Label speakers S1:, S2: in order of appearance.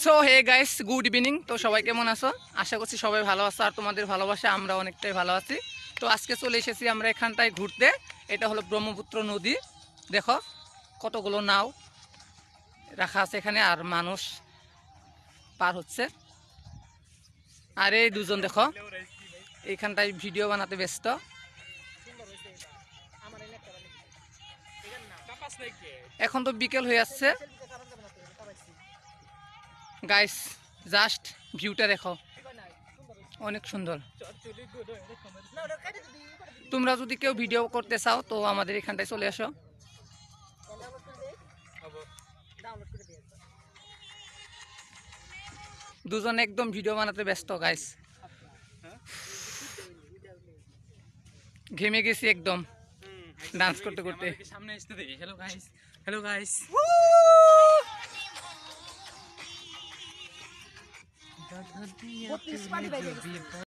S1: So hey guys, good evening. তো সবাই কেমন আছো? আশা করছি সবাই ভালো আছো, আর তোমাদের ভালোবাসা আমরা অনেকটাই ভালো আছি। তো আজকে চলে এসেছি আমরা এখানটায় ঘুরতে। এটা হলো ব্রহ্মপুত্র নদী। দেখো কতগুলো নাও রাখা আছে এখানে, আর মানুষ পার হচ্ছে। আর এই দুজন দেখো এইখানটায় ভিডিও বানাতে ব্যস্ত। এখন তো বিকেল হয়ে যাচ্ছে গাইস, জাস্ট ভিউটা দেখো, অনেক সুন্দর। তোমরা যদি কেউ ভিডিও করতে চাও তো আমাদের এখানটায় চলে আসো। দুজন একদম ভিডিও বানাতে ব্যস্ত গাইস, ঘেমে গেছি একদম ডান্স করতে করতে।
S2: সামনে আসতে দেখি। Hello guys, hello guys.